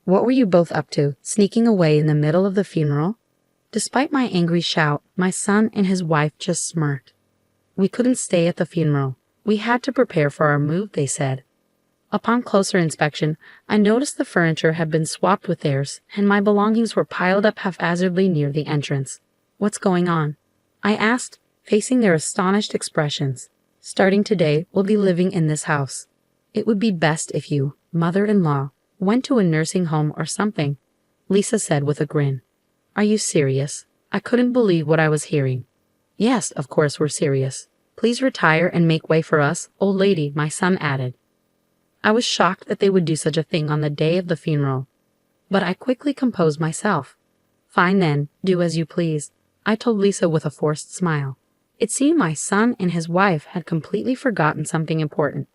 What were you both up to, sneaking away in the middle of the funeral? Despite my angry shout, my son and his wife just smirked. We couldn't stay at the funeral. We had to prepare for our move, they said. Upon closer inspection, I noticed the furniture had been swapped with theirs, and my belongings were piled up haphazardly near the entrance. What's going on? I asked, facing their astonished expressions. Starting today, we'll be living in this house. It would be best if you, mother-in-law, went to a nursing home or something, Lisa said with a grin. Are you serious? I couldn't believe what I was hearing. Yes, of course we're serious. Please retire and make way for us, old lady, my son added. I was shocked that they would do such a thing on the day of the funeral. But I quickly composed myself. Fine then, do as you please, I told Lisa with a forced smile. It seemed my son and his wife had completely forgotten something important.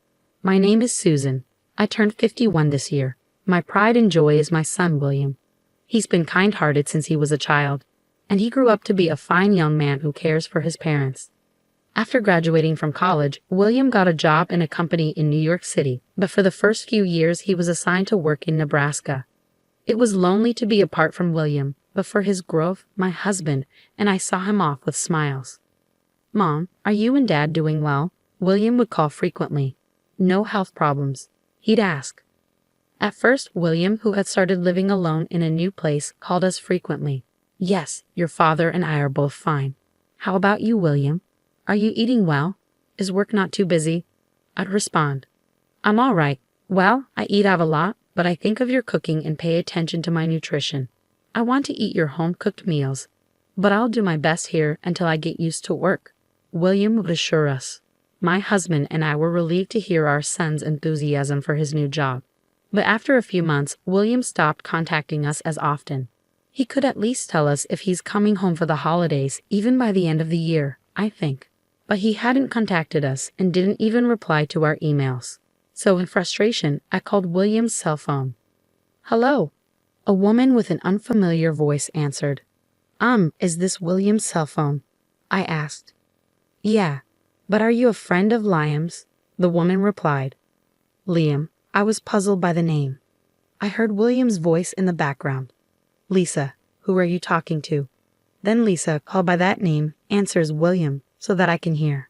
My name is Susan. I turned 51 this year. My pride and joy is my son, William. He's been kind-hearted since he was a child, and he grew up to be a fine young man who cares for his parents. After graduating from college, William got a job in a company in New York City, but for the first few years he was assigned to work in Nebraska. It was lonely to be apart from William, but for his growth, my husband and I saw him off with smiles. Mom, are you and Dad doing well? William would call frequently. No health problems, he'd ask. At first, William, who had started living alone in a new place, called us frequently. Yes, your father and I are both fine. How about you, William? Are you eating well? Is work not too busy? I'd respond. I'm all right. Well, I eat out a lot, but I think of your cooking and pay attention to my nutrition. I want to eat your home-cooked meals, but I'll do my best here until I get used to work, William would assure us. My husband and I were relieved to hear our son's enthusiasm for his new job. But after a few months, William stopped contacting us as often. He could at least tell us if he's coming home for the holidays, even by the end of the year, I think. But he hadn't contacted us and didn't even reply to our emails. So in frustration, I called William's cell phone. Hello? A woman with an unfamiliar voice answered. Is this William's cell phone? I asked. Yeah, but are you a friend of Liam's? The woman replied. Liam. I was puzzled by the name. I heard William's voice in the background. Lisa, who are you talking to? Then Lisa, called by that name, answers William so that I can hear.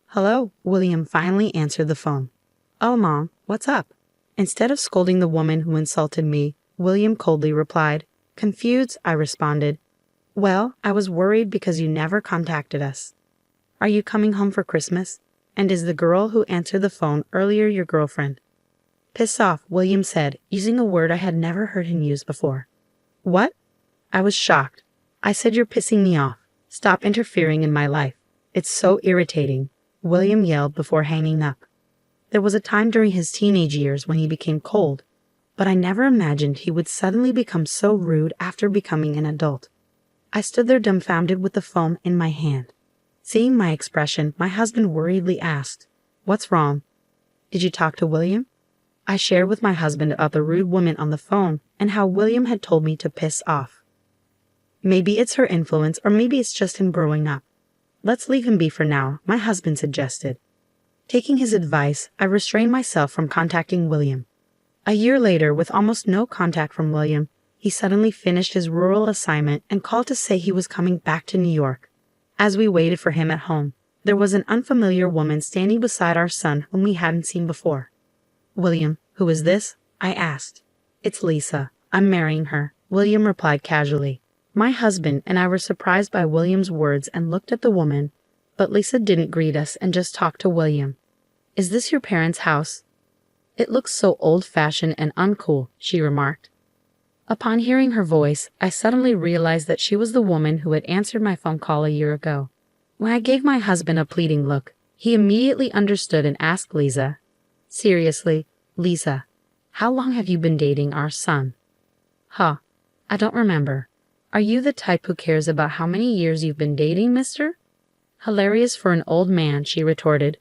Hello, William finally answered the phone. Oh, Mom, what's up? Instead of scolding the woman who insulted me, William coldly replied. Confused, I responded. Well, I was worried because you never contacted us. Are you coming home for Christmas? And is the girl who answered the phone earlier your girlfriend? Piss off, William said, using a word I had never heard him use before. What? I was shocked. I said you're pissing me off. Stop interfering in my life. It's so irritating, William yelled before hanging up. There was a time during his teenage years when he became cold, but I never imagined he would suddenly become so rude after becoming an adult. I stood there dumbfounded with the phone in my hand. Seeing my expression, my husband worriedly asked, What's wrong? Did you talk to William? I shared with my husband about the rude woman on the phone and how William had told me to piss off. Maybe it's her influence or maybe it's just him growing up. Let's leave him be for now, my husband suggested. Taking his advice, I restrained myself from contacting William. A year later, with almost no contact from William, he suddenly finished his rural assignment and called to say he was coming back to New York. As we waited for him at home, there was an unfamiliar woman standing beside our son whom we hadn't seen before. William, who is this? I asked. It's Lisa. I'm marrying her, William replied casually. My husband and I were surprised by William's words and looked at the woman, but Lisa didn't greet us and just talked to William. Is this your parents' house? It looks so old-fashioned and uncool, she remarked. Upon hearing her voice, I suddenly realized that she was the woman who had answered my phone call a year ago. When I gave my husband a pleading look, he immediately understood and asked Lisa, Seriously, Lisa, how long have you been dating our son? Huh, I don't remember. Are you the type who cares about how many years you've been dating, mister? Hilarious for an old man, she retorted.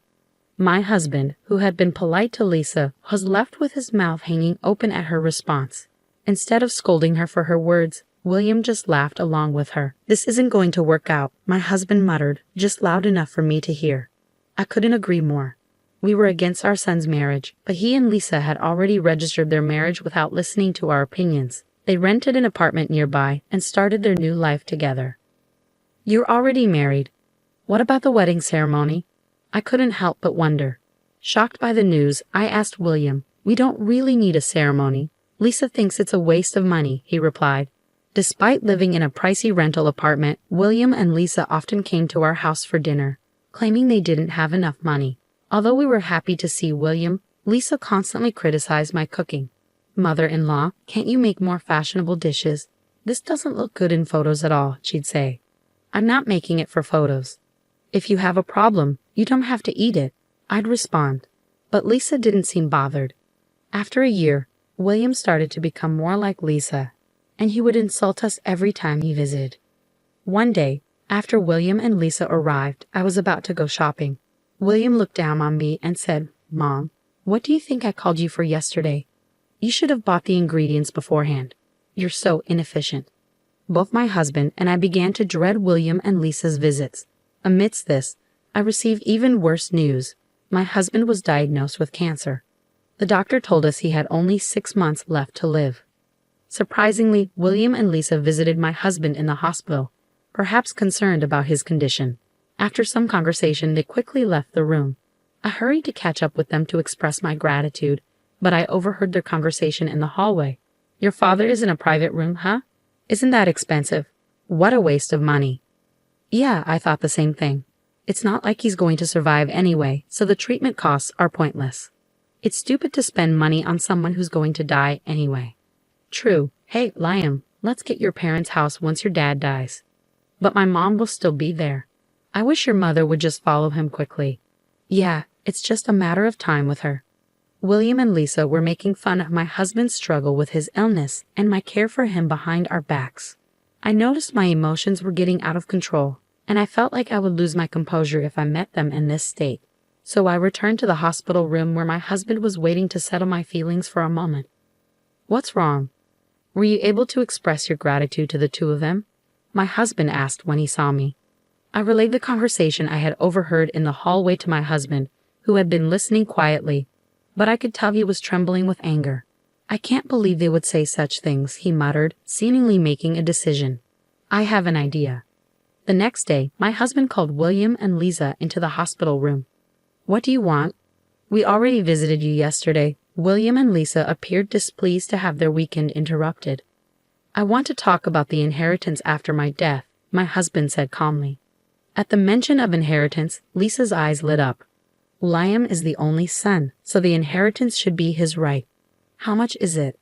My husband, who had been polite to Lisa, was left with his mouth hanging open at her response. Instead of scolding her for her words, William just laughed along with her. This isn't going to work out, my husband muttered, just loud enough for me to hear. I couldn't agree more. We were against our son's marriage, but he and Lisa had already registered their marriage without listening to our opinions. They rented an apartment nearby and started their new life together. You're already married. What about the wedding ceremony? I couldn't help but wonder. Shocked by the news, I asked William. We don't really need a ceremony. Lisa thinks it's a waste of money, he replied. Despite living in a pricey rental apartment, William and Lisa often came to our house for dinner, claiming they didn't have enough money. Although we were happy to see William, Lisa constantly criticized my cooking. Mother-in-law, can't you make more fashionable dishes? This doesn't look good in photos at all, she'd say. I'm not making it for photos. If you have a problem, you don't have to eat it, I'd respond. But Lisa didn't seem bothered. After a year, William started to become more like Lisa, and he would insult us every time he visited. One day, after William and Lisa arrived, I was about to go shopping. William looked down on me and said, Mom, what do you think I called you for yesterday? You should have bought the ingredients beforehand. You're so inefficient. Both my husband and I began to dread William and Lisa's visits. Amidst this, I received even worse news. My husband was diagnosed with cancer. The doctor told us he had only 6 months left to live. Surprisingly, William and Lisa visited my husband in the hospital, perhaps concerned about his condition. After some conversation, they quickly left the room. I hurried to catch up with them to express my gratitude, but I overheard their conversation in the hallway. Your father is in a private room, huh? Isn't that expensive? What a waste of money. Yeah, I thought the same thing. It's not like he's going to survive anyway, so the treatment costs are pointless. It's stupid to spend money on someone who's going to die anyway. True. Hey, Liam, let's get your parents' house once your dad dies. But my mom will still be there. I wish your mother would just follow him quickly. Yeah, it's just a matter of time with her. William and Lisa were making fun of my husband's struggle with his illness and my care for him behind our backs. I noticed my emotions were getting out of control, and I felt like I would lose my composure if I met them in this state. So I returned to the hospital room where my husband was waiting to settle my feelings for a moment. What's wrong? Were you able to express your gratitude to the two of them? My husband asked when he saw me. I relayed the conversation I had overheard in the hallway to my husband, who had been listening quietly, but I could tell he was trembling with anger. I can't believe they would say such things, he muttered, seemingly making a decision. I have an idea. The next day, my husband called William and Lisa into the hospital room. What do you want? We already visited you yesterday. William and Lisa appeared displeased to have their weekend interrupted. I want to talk about the inheritance after my death, my husband said calmly. At the mention of inheritance, Lisa's eyes lit up. Liam is the only son, so the inheritance should be his right. How much is it?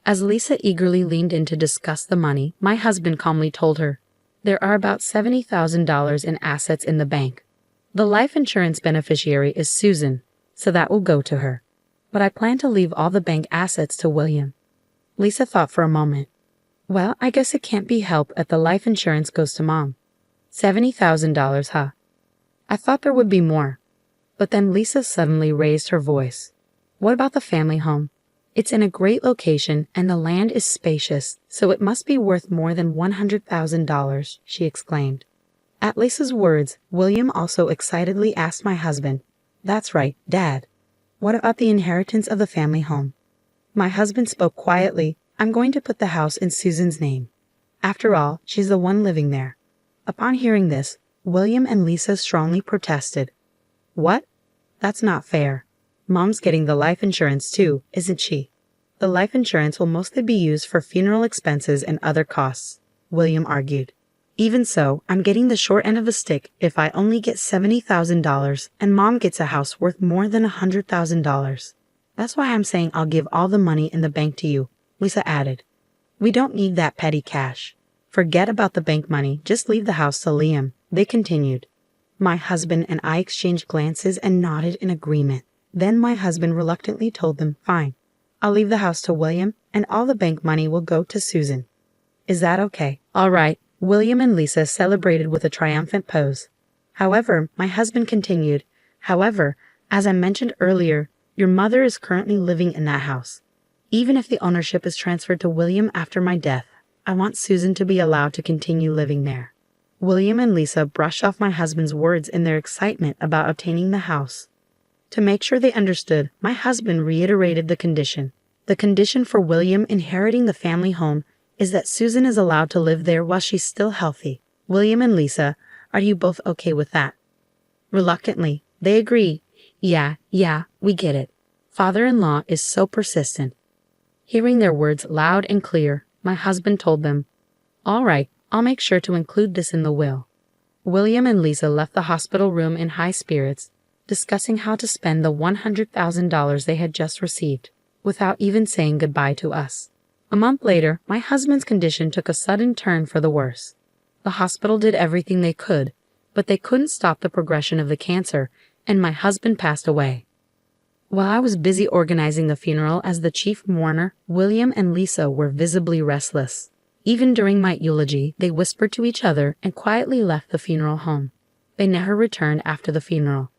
As Lisa eagerly leaned in to discuss the money, my husband calmly told her, there are about $70,000 in assets in the bank. The life insurance beneficiary is Susan, so that will go to her. But I plan to leave all the bank assets to William. Lisa thought for a moment. Well, I guess it can't be helped that the life insurance goes to Mom. $70,000, huh? I thought there would be more. But then Lisa suddenly raised her voice. What about the family home? It's in a great location and the land is spacious, so it must be worth more than $100,000, she exclaimed. At Lisa's words, William also excitedly asked my husband, That's right, Dad. What about the inheritance of the family home? My husband spoke quietly. I'm going to put the house in Susan's name. After all, she's the one living there. Upon hearing this, William and Lisa strongly protested. What? That's not fair. Mom's getting the life insurance too, isn't she? The life insurance will mostly be used for funeral expenses and other costs, William argued. Even so, I'm getting the short end of the stick if I only get $70,000 and Mom gets a house worth more than $100,000. That's why I'm saying I'll give all the money in the bank to you, Lisa added. We don't need that petty cash. Forget about the bank money, just leave the house to Liam, they continued. My husband and I exchanged glances and nodded in agreement. Then my husband reluctantly told them, Fine, I'll leave the house to William and all the bank money will go to Susan. Is that okay? All right. William and Lisa celebrated with a triumphant pose. However, my husband continued, However, as I mentioned earlier, your mother is currently living in that house. Even if the ownership is transferred to William after my death, I want Susan to be allowed to continue living there. William and Lisa brushed off my husband's words in their excitement about obtaining the house. To make sure they understood, my husband reiterated the condition. The condition for William inheriting the family home is that Susan is allowed to live there while she's still healthy. William and Lisa, are you both okay with that? Reluctantly, they agree. Yeah, we get it. Father-in-law is so persistent. Hearing their words loud and clear, my husband told them, all right, I'll make sure to include this in the will. William and Lisa left the hospital room in high spirits, discussing how to spend the $100,000 they had just received, without even saying goodbye to us. A month later, my husband's condition took a sudden turn for the worse. The hospital did everything they could, but they couldn't stop the progression of the cancer, and my husband passed away. While I was busy organizing the funeral as the chief mourner, William and Lisa were visibly restless. Even during my eulogy, they whispered to each other and quietly left the funeral home. They never returned after the funeral.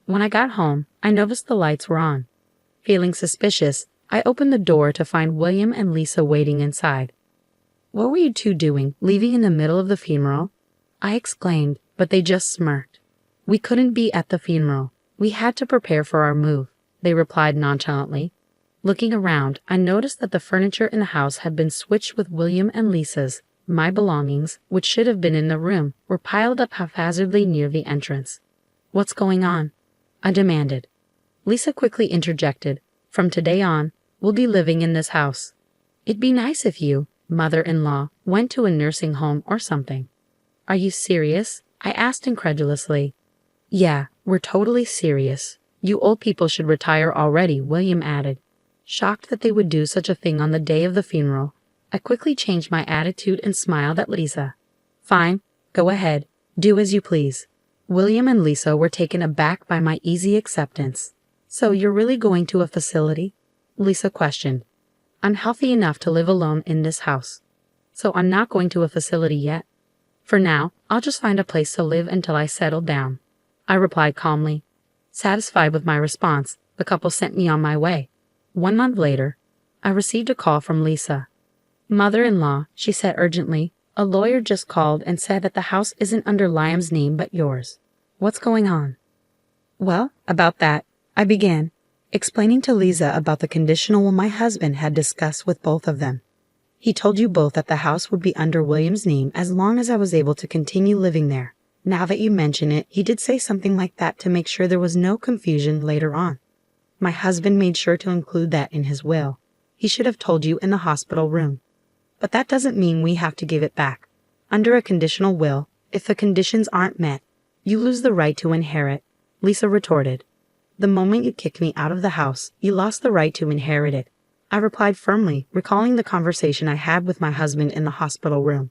When I got home, I noticed the lights were on. Feeling suspicious, I opened the door to find William and Lisa waiting inside. What were you two doing, leaving in the middle of the funeral? I exclaimed, but they just smirked. We couldn't be at the funeral. We had to prepare for our move, they replied nonchalantly. Looking around, I noticed that the furniture in the house had been switched with William and Lisa's. My belongings, which should have been in the room, were piled up haphazardly near the entrance. What's going on? I demanded. Lisa quickly interjected. From today on, we'll be living in this house. It'd be nice if you, mother-in-law, went to a nursing home or something. Are you serious? I asked incredulously. Yeah, we're totally serious. You old people should retire already, William added. Shocked that they would do such a thing on the day of the funeral, I quickly changed my attitude and smiled at Lisa. Fine, go ahead, do as you please. William and Lisa were taken aback by my easy acceptance. So you're really going to a facility? Lisa questioned. I'm healthy enough to live alone in this house. So I'm not going to a facility yet. For now, I'll just find a place to live until I settle down. I replied calmly. Satisfied with my response, the couple sent me on my way. 1 month later, I received a call from Lisa. Mother-in-law, she said urgently, a lawyer just called and said that the house isn't under Liam's name but yours. What's going on? Well, about that, I began, explaining to Lisa about the conditional will my husband had discussed with both of them. He told you both that the house would be under William's name as long as I was able to continue living there. Now that you mention it, he did say something like that to make sure there was no confusion later on. My husband made sure to include that in his will. He should have told you in the hospital room. But that doesn't mean we have to give it back. Under a conditional will, if the conditions aren't met, you lose the right to inherit, Lisa retorted. The moment you kicked me out of the house, you lost the right to inherit it. I replied firmly, recalling the conversation I had with my husband in the hospital room.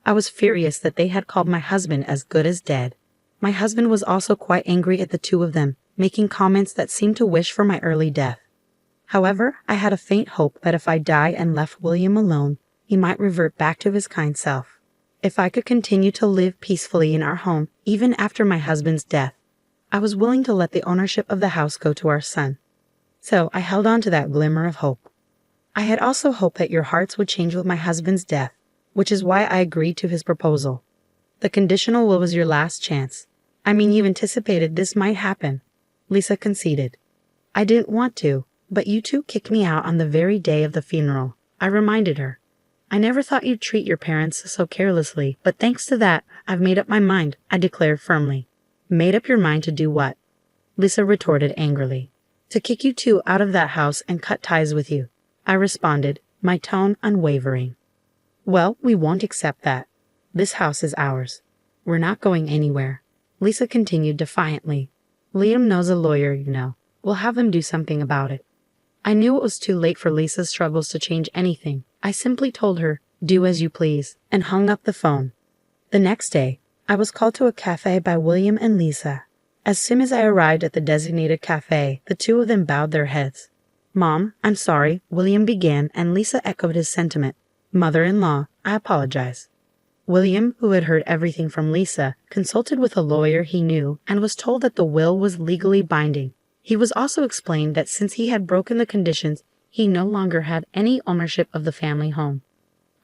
I was furious that they had called my husband as good as dead. My husband was also quite angry at the two of them, making comments that seemed to wish for my early death. However, I had a faint hope that if I died and left William alone, he might revert back to his kind self. If I could continue to live peacefully in our home, even after my husband's death, I was willing to let the ownership of the house go to our son. So I held on to that glimmer of hope. I had also hoped that your hearts would change with my husband's death, which is why I agreed to his proposal. The conditional will was your last chance. I mean, you anticipated this might happen. Lisa conceded. I didn't want to, but you two kicked me out on the very day of the funeral. I reminded her. I never thought you'd treat your parents so carelessly, but thanks to that, I've made up my mind, I declared firmly. Made up your mind to do what? Lisa retorted angrily. To kick you two out of that house and cut ties with you. I responded, my tone unwavering. Well, we won't accept that. This house is ours. We're not going anywhere. Lisa continued defiantly. Liam knows a lawyer, you know. We'll have him do something about it. I knew it was too late for Lisa's struggles to change anything. I simply told her, do as you please, and hung up the phone. The next day, I was called to a cafe by William and Lisa. As soon as I arrived at the designated cafe, the two of them bowed their heads. Mom, I'm sorry, William began, and Lisa echoed his sentiment. Mother-in-law, I apologize. William, who had heard everything from Lisa, consulted with a lawyer he knew and was told that the will was legally binding. He was also explained that since he had broken the conditions, he no longer had any ownership of the family home.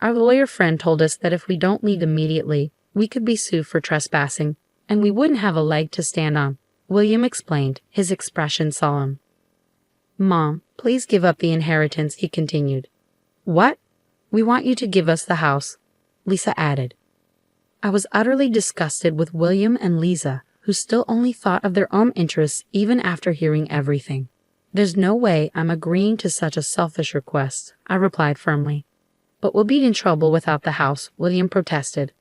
Our lawyer friend told us that if we don't leave immediately, we could be sued for trespassing, and we wouldn't have a leg to stand on. William explained, his expression solemn. Mom, please give up the inheritance, he continued. What? We want you to give us the house, Lisa added. I was utterly disgusted with William and Lisa, who still only thought of their own interests even after hearing everything. There's no way I'm agreeing to such a selfish request, I replied firmly. But we'll be in trouble without the house, William protested.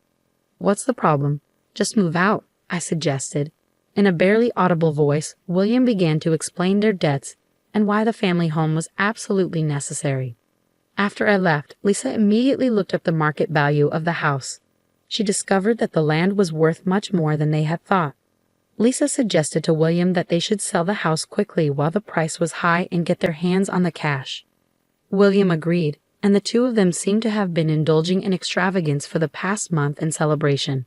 What's the problem? Just move out, I suggested. In a barely audible voice, William began to explain their debts and why the family home was absolutely necessary. After I left, Lisa immediately looked up the market value of the house. She discovered that the land was worth much more than they had thought. Lisa suggested to William that they should sell the house quickly while the price was high and get their hands on the cash. William agreed, and the two of them seemed to have been indulging in extravagance for the past month in celebration.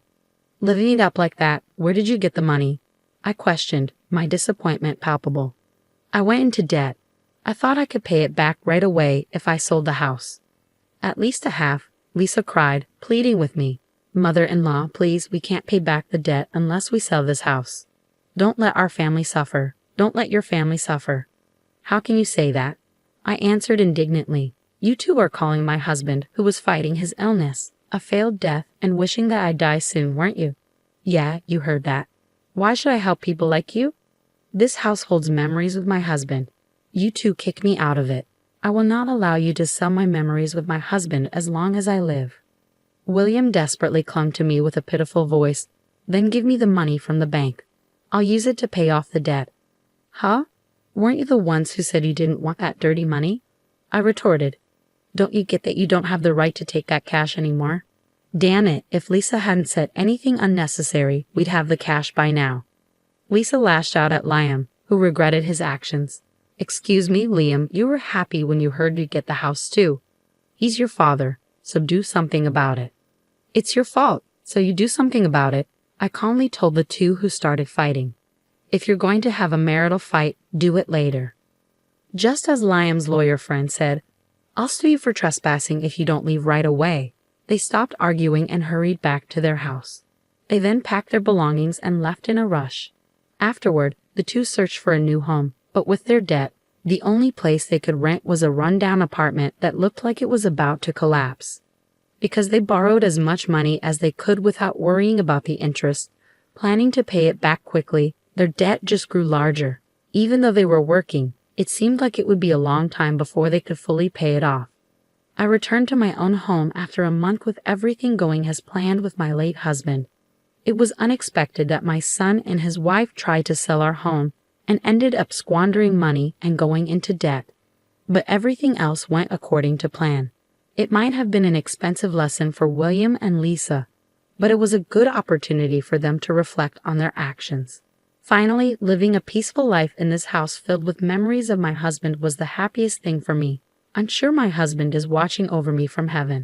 Living it up like that, where did you get the money? I questioned, my disappointment palpable. I went into debt. I thought I could pay it back right away if I sold the house. At least a half, Lisa cried, pleading with me. Mother-in-law, please, we can't pay back the debt unless we sell this house. Don't let our family suffer. Don't let your family suffer. How can you say that? I answered indignantly. You two are calling my husband, who was fighting his illness, a failed death and wishing that I'd die soon, weren't you? Yeah, you heard that. Why should I help people like you? This house holds memories with my husband. You two kick me out of it. I will not allow you to sell my memories with my husband as long as I live. William desperately clung to me with a pitiful voice. Then give me the money from the bank. I'll use it to pay off the debt. Huh? Weren't you the ones who said you didn't want that dirty money? I retorted. Don't you get that you don't have the right to take that cash anymore? Damn it, if Lisa hadn't said anything unnecessary, we'd have the cash by now. Lisa lashed out at Liam, who regretted his actions. Excuse me, Liam, you were happy when you heard you'd get the house too. He's your father, so do something about it. It's your fault, so you do something about it, I calmly told the two who started fighting. If you're going to have a marital fight, do it later. Just as Liam's lawyer friend said, I'll sue you for trespassing if you don't leave right away. They stopped arguing and hurried back to their house. They then packed their belongings and left in a rush. Afterward, the two searched for a new home, but with their debt, the only place they could rent was a rundown apartment that looked like it was about to collapse. Because they borrowed as much money as they could without worrying about the interest, planning to pay it back quickly, their debt just grew larger. Even though they were working, it seemed like it would be a long time before they could fully pay it off. I returned to my own home after a month with everything going as planned with my late husband. It was unexpected that my son and his wife tried to sell our home and ended up squandering money and going into debt. But everything else went according to plan. It might have been an expensive lesson for William and Lisa, but it was a good opportunity for them to reflect on their actions. Finally, living a peaceful life in this house filled with memories of my husband was the happiest thing for me. I'm sure my husband is watching over me from heaven.